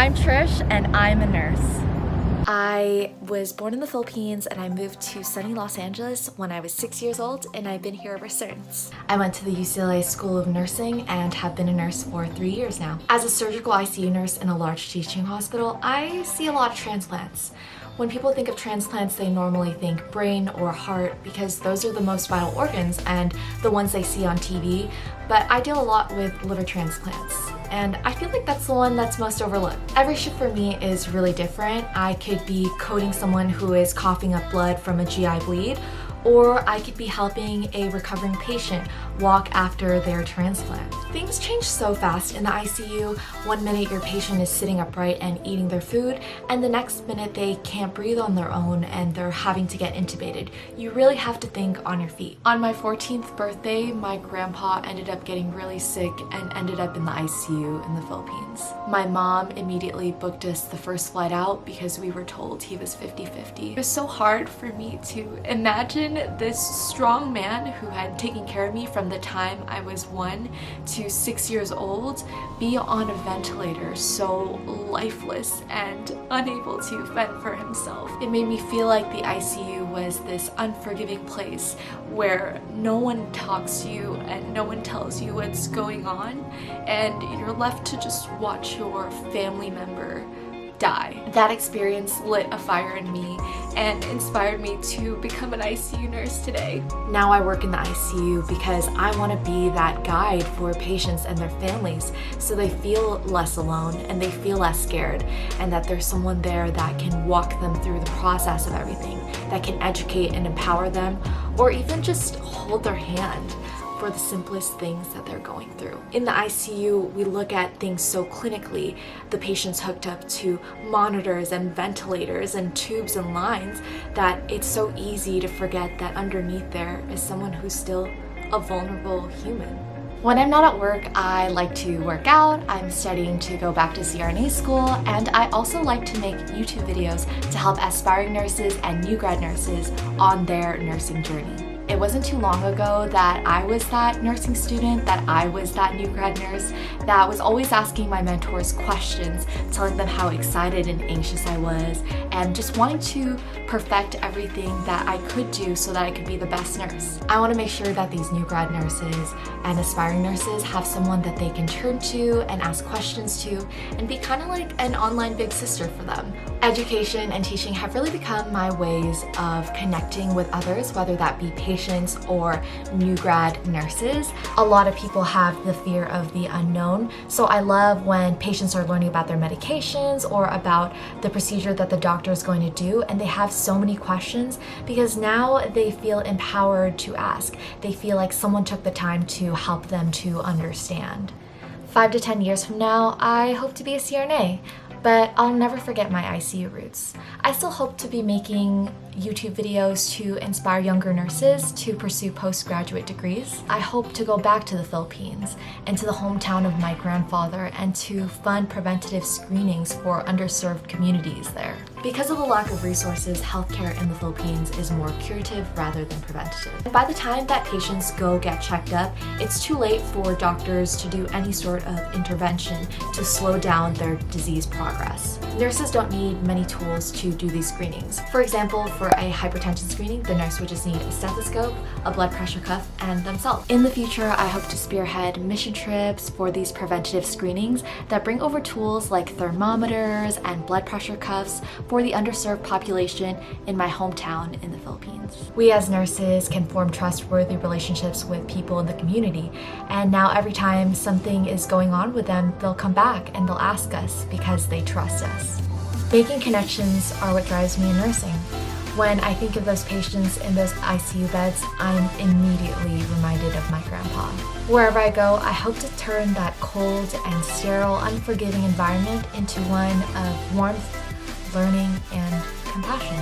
I'm Trish and I'm a nurse. I was born in the Philippines and I moved to sunny Los Angeles when I was 6 years old, and I've been here ever since. I went to the UCLA School of Nursing and have been a nurse for 3 years now. As a surgical ICU nurse in a large teaching hospital, I see a lot of transplants. When people think of transplants, they normally think brain or heart because those are the most vital organs and the ones they see on TV, but I deal a lot with liver transplants. And I feel like that's the one that's most overlooked. Every shift for me is really different. I could be coding someone who is coughing up blood from a GI bleed, or I could be helping a recovering patient walk after their transplant. Things change so fast in the ICU. One minute your patient is sitting upright and eating their food, and the next minute they can't breathe on their own and they're having to get intubated. You really have to think on your feet. On my 14th birthday, my grandpa ended up getting really sick and ended up in the ICU in the Philippines. My mom immediately booked us the first flight out because we were told he was 50-50. It was so hard for me to imagine this strong man who had taken care of me from the time I was 1 to 6 years old be on a ventilator, so lifeless and unable to fend for himself. It made me feel like the ICU was this unforgiving place where no one talks to you and no one tells you what's going on, and you're left to just watch your family member die. That experience lit a fire in me and inspired me to become an ICU nurse today. Now I work in the ICU because I want to be that guide for patients and their families so they feel less alone and they feel less scared, and that there's someone there that can walk them through the process of everything, that can educate and empower them, or even just hold their hand for the simplest things that they're going through. In the ICU, we look at things so clinically, the patient's hooked up to monitors and ventilators and tubes and lines, that it's so easy to forget that underneath there is someone who's still a vulnerable human. When I'm not at work, I like to work out, I'm studying to go back to CRNA school, and I also like to make YouTube videos to help aspiring nurses and new grad nurses on their nursing journey. It wasn't too long ago that I was that nursing student, that I was that new grad nurse that was always asking my mentors questions, telling them how excited and anxious I was, and just wanting to perfect everything that I could do so that I could be the best nurse. I want to make sure that these new grad nurses and aspiring nurses have someone that they can turn to and ask questions to and be kind of like an online big sister for them. Education and teaching have really become my ways of connecting with others, whether that be patients or new grad nurses. A lot of people have the fear of the unknown, so I love when patients are learning about their medications or about the procedure that the doctor is going to do, and they have so many questions because now they feel empowered to ask. They feel like someone took the time to help them to understand. 5 to 10 years from now, I hope to be a CRNA, but I'll never forget my ICU roots. I still hope to be making YouTube videos to inspire younger nurses to pursue postgraduate degrees. I hope to go back to the Philippines and to the hometown of my grandfather and to fund preventative screenings for underserved communities there. Because of the lack of resources, healthcare in the Philippines is more curative rather than preventative. By the time that patients go get checked up, it's too late for doctors to do any sort of intervention to slow down their disease progress. Nurses don't need many tools to do these screenings. For example, for a hypertension screening, the nurse would just need a stethoscope, a blood pressure cuff, and themselves. In the future, I hope to spearhead mission trips for these preventative screenings that bring over tools like thermometers and blood pressure cuffs for the underserved population in my hometown in the Philippines. We as nurses can form trustworthy relationships with people in the community, and now every time something is going on with them, they'll come back and they'll ask us because they trust us. Making connections are what drives me in nursing. When I think of those patients in those ICU beds, I'm immediately reminded of my grandpa. Wherever I go, I hope to turn that cold and sterile, unforgiving environment into one of warmth, learning, and compassion.